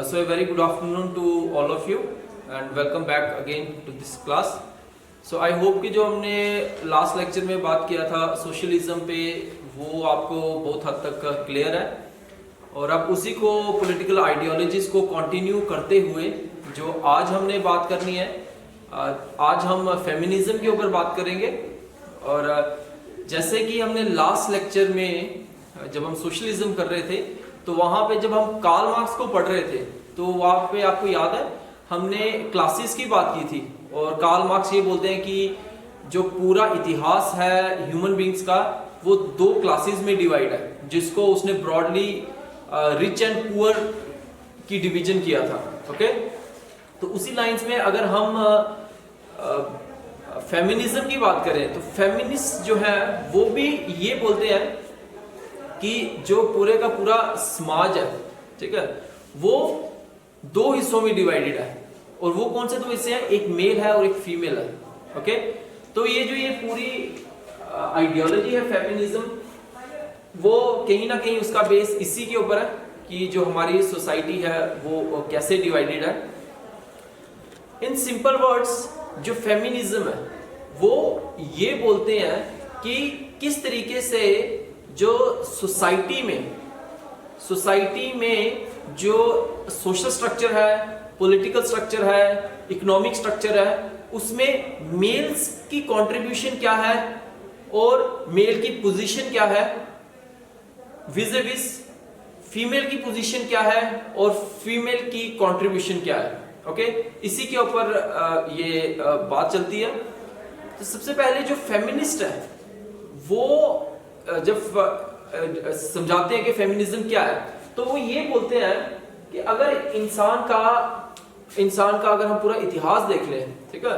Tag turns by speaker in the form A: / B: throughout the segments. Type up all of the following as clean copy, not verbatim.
A: So a very good afternoon to all of you and welcome back again to this class. So I hope कि जो हमने last lecture में बात किया था सोशलिज्म पे वो आपको बहुत हद तक क्लियर है और अब उसी को पॉलिटिकल आइडियोलॉजीज को कंटिन्यू करते हुए जो आज हमने बात करनी है, आज हम फेमिनिज्म के ऊपर बात करेंगे। और जैसे कि हमने लास्ट लेक्चर में जब हम सोशलिज्म कर रहे थे तो वहां पे जब हम कार्ल मार्क्स को पढ़ रहे थे तो वहां पे आपको याद है हमने क्लासेस की बात की थी और कार्ल मार्क्स ये बोलते हैं कि जो पूरा इतिहास है ह्यूमन बींग्स का वो दो क्लासेस में डिवाइड है, जिसको उसने ब्रॉडली रिच एंड पुअर की डिवीजन किया था। ओके, तो उसी लाइंस में अगर हम फेमिनिज्म की बात करें तो फेमिनिस्ट जो है वो भी ये बोलते हैं कि जो पूरे का पूरा समाज है, ठीक है, वो दो हिस्सों में डिवाइडेड है। और वो कौन से दो हिस्से हैं? एक मेल है और एक फीमेल है। ओके, तो ये पूरी आइडियोलॉजी है फेमिनिज्म, वो कहीं ना कहीं उसका बेस इसी के ऊपर है कि जो हमारी सोसाइटी है वो कैसे डिवाइडेड है। इन सिंपल वर्ड्स जो फेमिनिज्म है वो ये बोलते हैं कि किस तरीके से जो सोसाइटी में जो सोशल स्ट्रक्चर है, पॉलिटिकल स्ट्रक्चर है, इकोनॉमिक स्ट्रक्चर है, उसमें मेल्स की कंट्रीब्यूशन क्या है और मेल की पोजीशन क्या है विज़ विज़ फीमेल की पोजीशन क्या है और फीमेल की कंट्रीब्यूशन क्या है। ओके, इसी के ऊपर ये बात चलती है। तो सबसे पहले जो फेमिनिस्ट है वो जब समझाते हैं कि फेमिनिज्म क्या है तो वो ये बोलते हैं कि अगर इंसान का अगर हम पूरा इतिहास देख लें, ठीक है,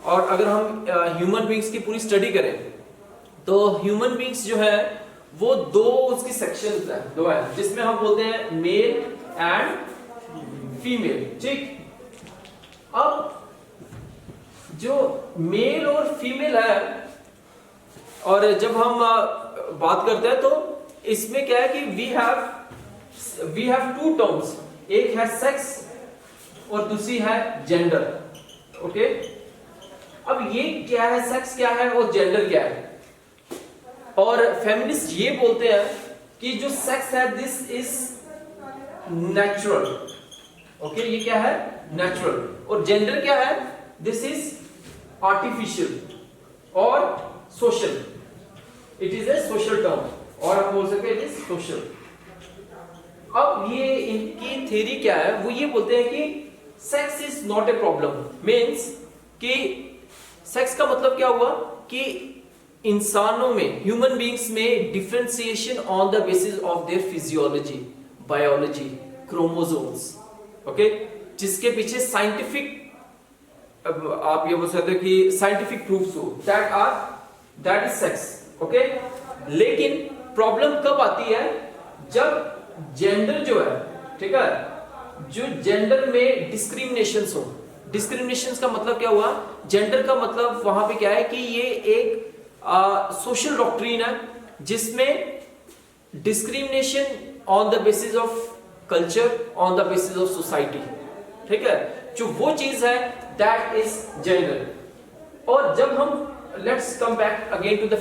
A: और अगर हम ह्यूमन बींग्स की पूरी स्टडी करें तो ह्यूमन बींग्स जो है वो दो उसकी सेक्शंस हैं, दो है, जिसमें हम बोलते हैं मेल एंड फीमेल। ठीक, अब जो मेल और फीमेल है और जब हम बात करते हैं तो इसमें क्या है कि वी हैव टू टर्म्स, एक है सेक्स और दूसरी है जेंडर। ओके, अब ये क्या है, सेक्स क्या है और जेंडर क्या है? और फेमिनिस्ट ये बोलते हैं कि जो सेक्स है दिस इज नेचुरल। ओके, ये क्या है? नेचुरल। और जेंडर क्या है? दिस इज आर्टिफिशियल और social. It is a social term और हम बोल सकते हैं इट इज सोशल। अब ये इनकी थ्योरी क्या है? वो ये बोलते हैं कि sex is not a problem. Means कि सेक्स का मतलब क्या हुआ कि इंसानों में, ह्यूमन बींग्स में differentiation on the basis of their physiology, biology, chromosomes. Okay, जिसके पीछे साइंटिफिक, आप ये बोल सकते हो कि साइंटिफिक प्रूफ्स हो दैट इज सेक्स। ओके, लेकिन प्रॉब्लम कब आती है? जब जेंडर जो है, ठीक है, जो जेंडर में डिस्क्रिमिनेशंस हो। डिस्क्रिमिनेशंस का मतलब क्या हुआ? जेंडर का मतलब वहां पे क्या है कि ये एक सोशल डॉक्ट्रिन है जिसमें discrimination on the basis of culture, on the basis of society, ठीक है, जो वो चीज है दैट इज जेंडर। और जब हम let's come back again to the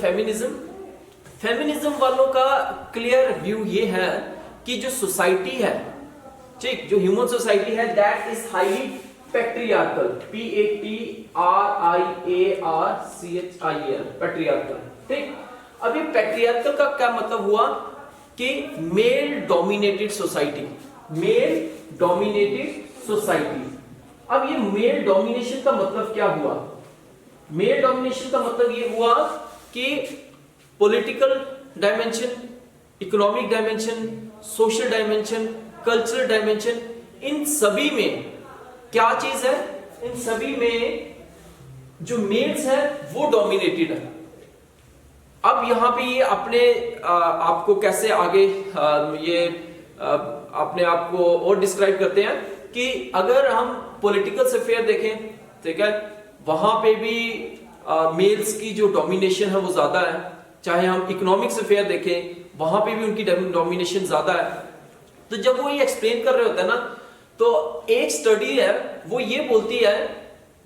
A: feminism वालों का क्लियर व्यू ये है कि जो सोसाइटी है, ठीक, जो ह्यूमन सोसाइटी है that is highly patriarchal, PATRIARCHIAL, patriarchal. ठीक, अब ये पैट्रियार्कल का क्या मतलब हुआ कि male dominated society, male dominated society. अब ये मेल डोमिनेशन का मतलब क्या हुआ? मेल डोमिनेशन का मतलब ये हुआ कि political dimension, economic dimension, social dimension, cultural dimension, इन सभी में क्या चीज है? इन सभी में जो मेल्स है वो डोमिनेटेड है। अब यहां पे ये अपने आपको कैसे आगे ये अपने आप को और डिस्क्राइब करते हैं कि अगर हम पॉलिटिकल स्फीयर देखें, ठीक है, वहां पे भी मेल्स की जो डोमिनेशन है वो ज्यादा है। चाहे हम इकोनॉमिक स्फीयर देखें वहां पे भी उनकी डोमिनेशन ज्यादा है। तो जब वो ये एक्सप्लेन कर रहे होते हैं ना तो एक स्टडी है वो ये बोलती है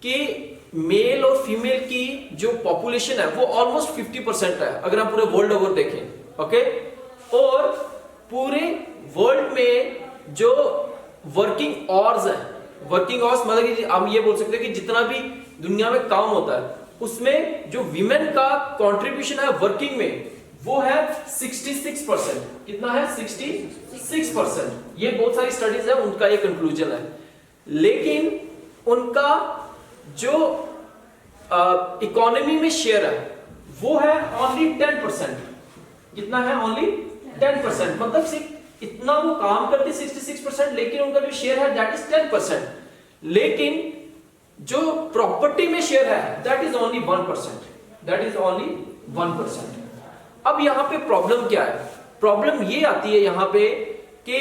A: कि मेल और फीमेल की जो पॉपुलेशन है वो ऑलमोस्ट 50% है अगर हम पूरे वर्ल्ड ओवर देखें, ओके। और पूरे वर्ल्ड में जो वर्किंग आवर्स है, वर्किंग आवर्स मतलब कि हम ये बोल सकते हैं कि जितना भी दुनिया में काम होता है उसमें जो विमेन का कंट्रीब्यूशन है वर्किंग में वो है 66%। कितना है? 66%। ये बहुत सारी स्टडीज है, उनका ये कंक्लूजन है। लेकिन उनका जो इकोनॉमी में शेयर है वो है ओनली 10%। कितना है? ओनली 10%। मतलब सिर्फ इतना वो काम करते 66%, लेकिन उनका जो शेयर है दैट इज 10%। लेकिन जो प्रॉपर्टी में शेयर है that is only 1%। That is only 1%। अब यहां पे प्रॉब्लम क्या है? प्रॉब्लम ये आती है यहां पे कि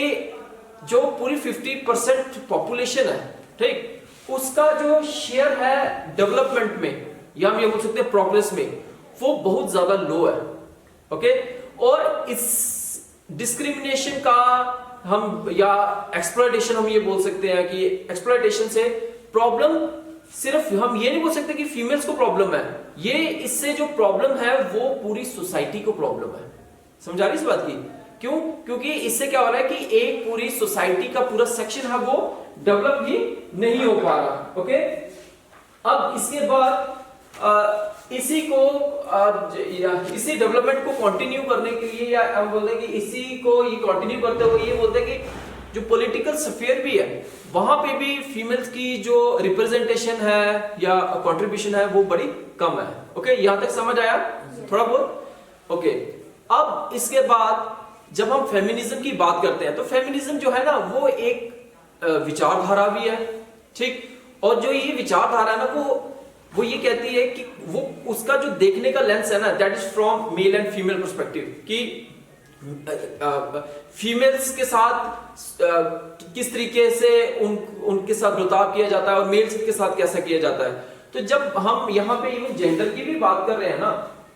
A: जो पूरी 50% पॉपुलेशन है, ठीक, उसका जो शेयर है डेवलपमेंट में या हम ये बोल सकते हैं प्रोग्रेस में, वो बहुत ज्यादा लो है, ओके। और इस डिस्क्रिमिनेशन का हम या एक्सप्लॉयटेशन हम ये बोल सकते हैं कि एक्सप्लॉयटेशन से प्रॉब्लम सिर्फ हम ये नहीं बोल सकते कि फीमेल्स को प्रॉब्लम है, ये इससे जो प्रॉब्लम है वो पूरी सोसाइटी को प्रॉब्लम है। समझा रही इस बात की? क्यों? क्योंकि इससे क्या हो रहा है कि एक पूरी सोसाइटी का पूरा सेक्शन है वो डेवलप ही नहीं हो पा रहा, ओके। अब इसके बाद इसी को इसी डेवलपमेंट को कंटिन्यू करने के लिए या हम बोलते हैं कि इसी को ये कंटिन्यू करते हुए ये बोलते हैं कि जो पॉलिटिकल स्फीयर भी है वहां पे भी फीमेल्स की जो रिप्रेजेंटेशन है या कंट्रीब्यूशन है वो बड़ी कम है, ओके। यहां तक समझ आया थोड़ा बहुत? ओके। अब इसके बाद जब हम फेमिनिज्म की बात करते हैं तो फेमिनिज्म जो है ना वो एक विचारधारा भी है, ठीक। और जो ये विचारधारा है ना वो ये कहती है कि वो उसका जो देखने का लेंस है ना that is from male and female perspective, कि फीमेल्स के साथ किस तरीके से उनके साथ बर्ताव किया जाता है और मेल्स के साथ कैसा किया जाता है। तो जब हम यहाँ पे इवन जेंडर की भी बात कर रहे हैं ना,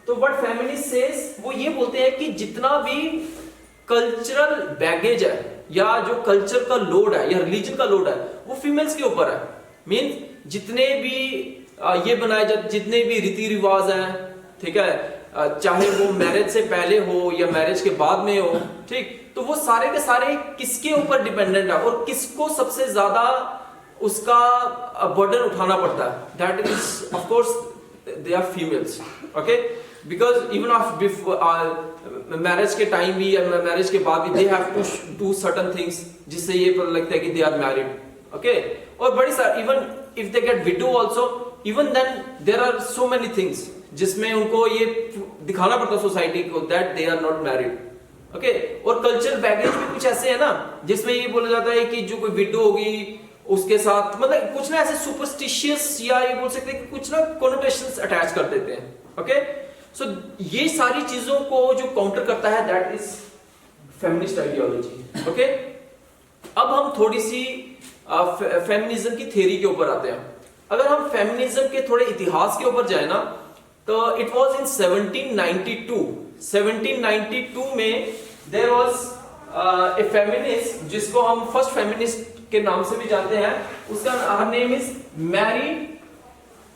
A: तो व्हाट फेमिनिस्ट सेज वो ये बोलते हैं कि जितना भी कल्चरल बैगेज है या जो कल्चर का लोड है या रिलीजन का लोड है वो फीमेल्स के ऊपर है। मीन्स जितने भी ये बनाए जाते जितने भी रीति रिवाज हैं, ठीक है, चाहे वो मैरिज से पहले हो या मैरिज के बाद में हो, ठीक, तो वो सारे के सारे किसके ऊपर डिपेंडेंट है और किसको सबसे ज्यादा उसका बर्डन उठाना पड़ता है? That is of course they are females, okay. Because even of before marriage के टाइम भी या मैरिज के बाद भी they have to do certain things जिससे ये पता लगता है कि दे आर मैरिड, ओके। और बड़ी सारी even if they get widow also even then there are so many things जिसमें उनको ये दिखाना पड़ता है सोसाइटी को that they are not married, okay. और कल्चरल बैगेज भी कुछ ऐसे है ना जिसमें ये बोला जाता है कि जो कोई विडो होगी उसके साथ मतलब कुछ ना ऐसे सुपरस्टिशियस या ये बोल सकते हैं कि कुछ ना कोनोटेशंस अटैच कर देते हैं, ओके। सो ये सारी चीजों को जो काउंटर करता है that is feminist ideology, okay. अब हम थोड़ी सी फेमिनिज्म की थ्योरी के ऊपर आते हैं। अगर हम फेमिनिज्म के थोड़े इतिहास के ऊपर जाए ना तो इट वाज इन 1792 में देयर वाज ए फेमिनिस्ट जिसको हम फर्स्ट फेमिनिस्ट के नाम से भी जानते हैं। उसका हर नेम इज मैरी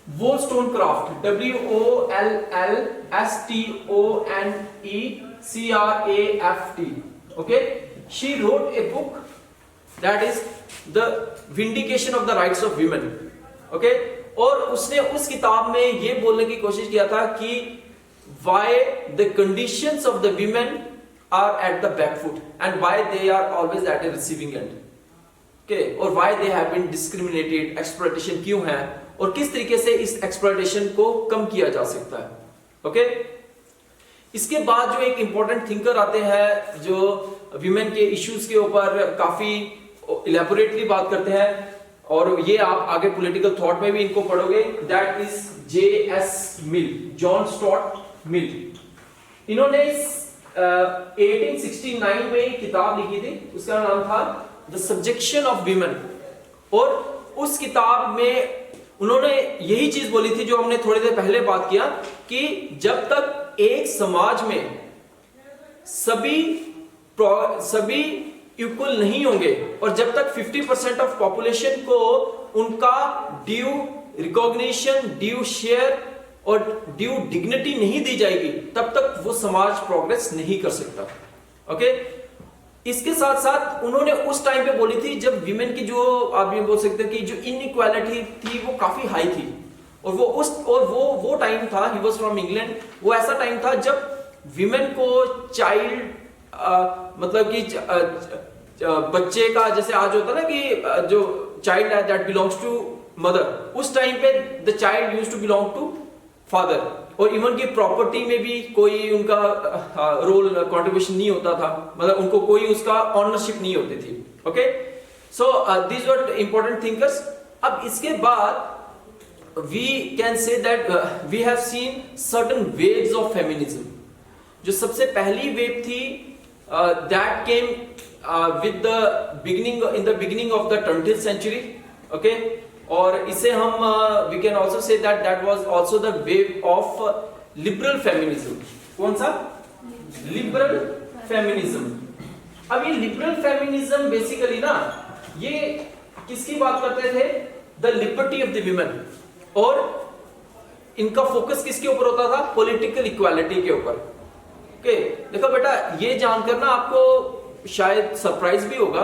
A: वोllstonecraft, WOLLSTONECRAFT, okay. She wrote a book that is the Vindication of the Rights of Women, okay. और उसने उस किताब में ये बोलने की कोशिश किया था कि why the conditions of the women are at the back foot and why they are always at a receiving end, okay, और why they have been discriminated, exploitation क्यों है और किस तरीके से इस एक्सप्लॉयटेशन को कम किया जा सकता है, ओके। इसके बाद जो एक इंपॉर्टेंट थिंकर आते हैं जो विमेन के इश्यूज के ऊपर काफी इलेबोरेटली बात करते हैं और ये आप आगे पॉलिटिकल थॉट में भी इनको पढ़ोगे, that is J.S. Mill, John Stuart Mill. इन्होंने 1869 में किताब लिखी थी, उसका नाम था द सब्जेक्शन ऑफ विमेन। और उस किताब में उन्होंने यही चीज बोली थी जो हमने थोड़ी देर पहले बात किया कि जब तक एक समाज में सभी इक्वल नहीं होंगे और जब तक 50% ऑफ पॉपुलेशन को उनका ड्यू रिकॉग्निशन, ड्यू शेयर और ड्यू डिग्निटी नहीं दी जाएगी, तब तक वो समाज प्रोग्रेस नहीं कर सकता। ओके, इसके साथ साथ उन्होंने उस टाइम पे बोली थी जब विमेन की जो आप ये बोल सकते हैं कि जो इनइक्वालिटी थी वो काफी हाई थी, और वो टाइम था, ही वाज फ्रॉम इंग्लैंड, वो ऐसा टाइम था जब विमेन को चाइल्ड मतलब कि बच्चे का जैसे आज होता है ना कि जो चाइल्ड है दैट बिलोंग्स टू मदर, उस टाइम पे the child used to belong to father, और इवन की प्रॉपर्टी में भी कोई उनका रोल कंट्रीब्यूशन नहीं होता था, मतलब उनको कोई उसका ऑनरशिप नहीं होती थी। Okay, so these were important thinkers. अब इसके बाद we can say that we have seen certain waves of feminism. जो सबसे पहली वेव थी that came with the beginning of the 20th century. Okay, और इसे हम we can also say that that was also the wave of liberal feminism. कौन सा? Liberal feminism. अब ये लिबरल फेमिनिज्म बेसिकली ना ये किसकी बात करते थे? The liberty of the women, और इनका फोकस किसके ऊपर होता था? पॉलिटिकल इक्वालिटी के ऊपर। ओके, देखो बेटा, ये जानकर ना आपको शायद सरप्राइज भी होगा,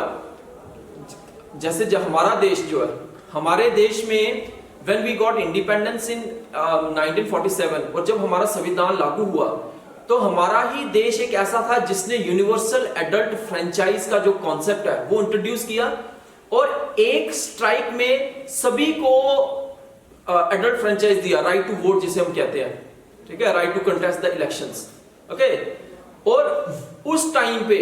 A: जैसे जब हमारा देश जो है, हमारे देश में when we got independence in 1947, और जब हमारा संविधान लागू हुआ तो हमारा ही देश एक ऐसा था जिसने यूनिवर्सल एडल्ट फ्रेंचाइज का जो कॉन्सेप्ट है वो इंट्रोड्यूस किया, और एक स्ट्राइक में सभी को एडल्ट फ्रेंचाइज दिया, राइट टू वोट जिसे हम कहते हैं, ठीक है, right to contest the elections. Okay, और उस टाइम पे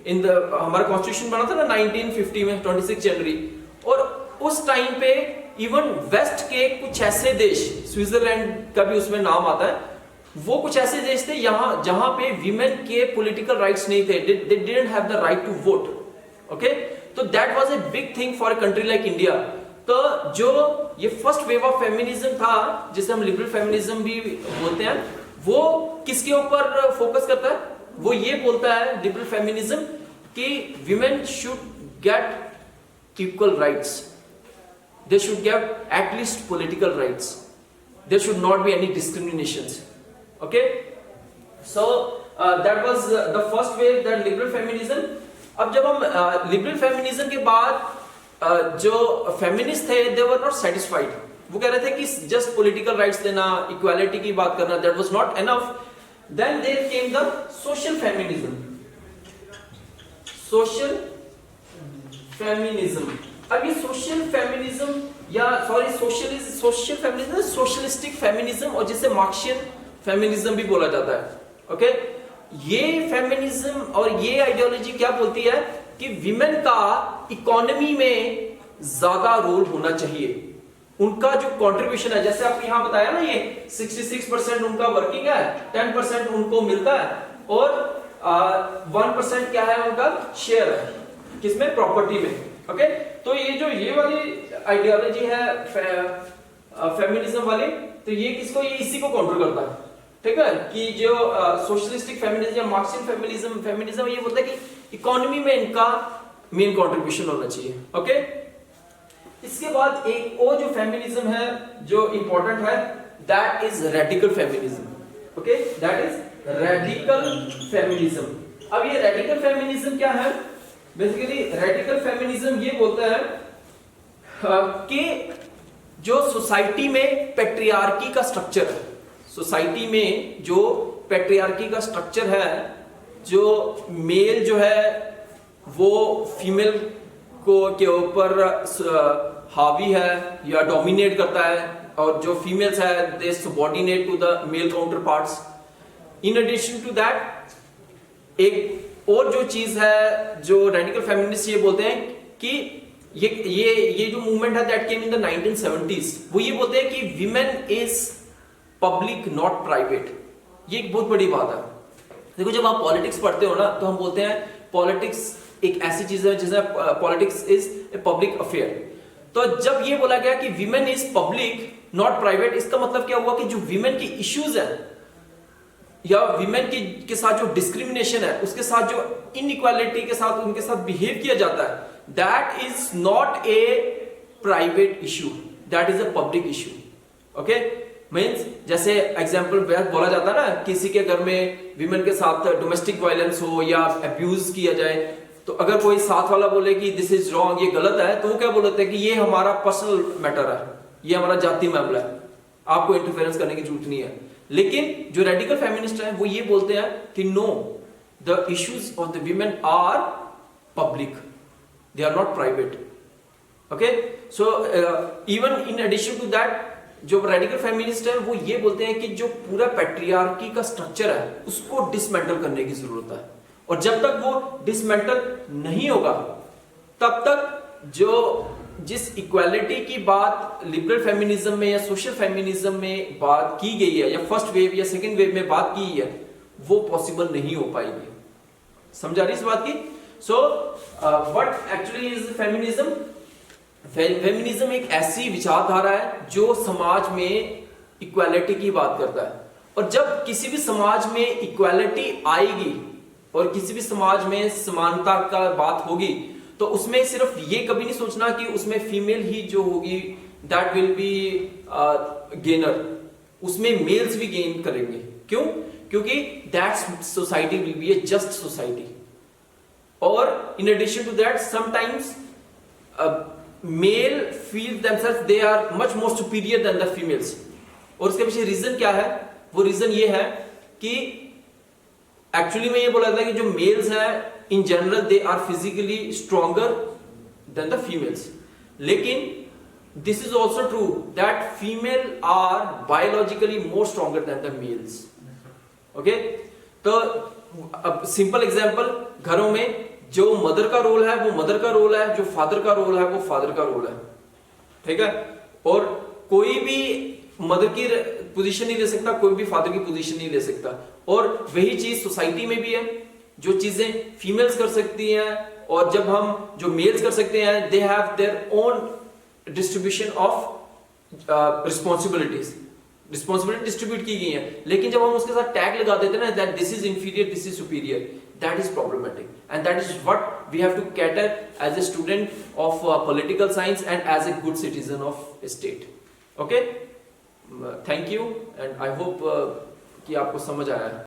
A: इन द हमारा कॉन्स्टिट्यूशन बना था ना 1950 में 26 जनवरी, और उस टाइम पे इवन वेस्ट के कुछ ऐसे देश, स्विट्जरलैंड का भी उसमें नाम आता है, वो कुछ ऐसे देश थे यहां जहां पे विमेन के पॉलिटिकल राइट्स नहीं थे, they didn't have the right to vote. Okay, तो that was a big thing for a country like India. तो जो ये फर्स्ट वेव ऑफ फेमिनिज्म था, जिसे हम लिबरल फेमिनिज्म भी बोलते हैं, वो किसके ऊपर फोकस करता है? वो ये बोलता है लिबरल फेमिनिज्म कि women should get equal rights, they should get at least political rights, there should not be any discriminations. Okay, so that was the first wave, that liberal feminism. अब जब हम liberal feminism के बाद जो feminists थे they were not satisfied, वो कह रहे थे कि just political rights देना, equality की बात करना, that was not enough. Then there came the social feminism. Social feminism. अब ये सोशल फेमिनिज्म या सोशल फेमिनिज्म, सोशलिस्टिक फेमिनिज्म, और जिसे मार्क्सियन फेमिनिज्म भी बोला जाता है। ओके, ये फेमिनिज्म और ये आइडियोलॉजी क्या बोलती है कि विमेन का इकोनॉमी में ज्यादा रोल होना चाहिए, उनका जो कंट्रीब्यूशन है, जैसे आप यहां बताया ना, ये 66% उनका वर्किंग है, 10% उनको मिलता है, और 1% क्या है उनका शेयर है, किसमें? प्रॉपर्टी में। ओके, तो ये वाली आइडियोलॉजी है फेमिनिज्म वाली, तो ये किसको, ये इसी को काउंटर करता है, ठीक है, कि जो सोशलिस्टिक फेमिनिज्म या मार्क्सियन फेमिनिज्म ये बोलता है कि इकोनॉमी में इनका मेन कंट्रीब्यूशन होना चाहिए। ओके, इसके बाद एक और जो फेमिनिज्म है जो इंपॉर्टेंट है, that is radical feminism. Okay, that is radical feminism. अब ये रेडिकल फेमिनिज्म क्या है? बेसिकली रेडिकल फेमिनिज्म ये बोलता है कि जो सोसाइटी में पैट्रियार्की का स्ट्रक्चर है, सोसाइटी में जो पैट्रियार्की का स्ट्रक्चर है, जो मेल जो है वो फीमेल को के ऊपर हावी है या डोमिनेट करता है, और जो फीमेल्स है they subordinate to the male counterparts. In addition to that एक और जो चीज है जो रेडिकल फेमिनिस्ट ये बोलते हैं कि ये जो मूवमेंट है that came in the 1970s, वो ये बोलते हैं कि women is public not private. ये एक बहुत बड़ी बात है। देखो, जब आप पॉलिटिक्स पढ़ते हो ना, तो हम बोलते हैं पॉलिटिक्स एक ऐसी चीज है जिसमें politics is a public affair. तो जब ये बोला गया कि women is public not private, इसका मतलब क्या हुआ कि जो विमेन की इश्यूज है या विमेन के साथ जो डिस्क्रिमिनेशन है, उसके साथ जो इनइक्वालिटी के साथ उनके साथ बिहेव किया जाता है, that is not a private issue, that is a public issue. Okay, means जैसे एग्जाम्पल बोला जाता है ना, किसी के घर में विमेन के साथ डोमेस्टिक वायलेंस हो या अब्यूज किया जाए, तो अगर कोई साथ वाला बोले कि दिस इज रॉन्ग, ये गलत है, तो वो क्या बोलते हैं कि ये हमारा पर्सनल मैटर है, ये हमारा जाति मामला है, आपको इंटरफेरेंस करने की जरूरत नहीं है। लेकिन जो रेडिकल फेमिनिस्ट हैं वो ये बोलते हैं कि no, the issues of the women are public, they are not private. Okay, so even in addition to that, जो रेडिकल फेमिनिस्ट है वो ये बोलते हैं कि जो पूरा पैट्रियार्की का स्ट्रक्चर है उसको डिसमेंटल करने की जरूरत है, और जब तक वो डिसमेंटल नहीं होगा तब तक जो जिस इक्वालिटी की बात लिबरल फेमिनिज्म में या सोशल फेमिनिज्म में बात की गई है, या फर्स्ट वेव या सेकंड वेव में बात की है, वो पॉसिबल नहीं हो पाएगी। समझा रही इस बात की? So what actually is feminism? Feminism एक ऐसी विचारधारा है जो समाज में इक्वालिटी की बात करता है, और जब किसी भी समाज में इक्वालिटी आएगी और किसी भी समाज में समानता का बात होगी, तो उसमें सिर्फ ये कभी नहीं सोचना कि उसमें फीमेल ही जो होगी दैट विल बी गेनर, उसमें मेल्स भी गेन करेंगे। क्यों? क्योंकि that society will be a just society, और in addition to that sometimes male feel themselves they are much more superior than the females. और उसके पीछे रीजन क्या है? वो रीजन ये है कि एक्चुअली में ये बोला जाता है कि जो मेल्स हैं in general they are physically stronger than the females, लेकिन this is also true that female are biologically more stronger than the males. Okay, तो अब सिंपल एग्जांपल, घरों में जो मदर का रोल है वो मदर का रोल है, जो फादर का रोल है वो फादर का रोल है, ठीक है? और कोई भी मदर की पोजीशन नहीं ले सकता, कोई भी फादर की पोजीशन नहीं ले सकता। और वही चीज सोसाइटी में भी है, जो चीजें फीमेल्स कर सकती हैं और जब हम जो मेल्स कर सकते हैं, they have their own distribution of responsibilities, responsibility distribute की गई है। लेकिन जब हम उसके साथ टैग लगा देते हैं ना that this is inferior, this is superior, that is problematic, and that is what we have to cater as a student of political science and as a good citizen of state. Okay, thank you, and I hope कि आपको समझ आया है।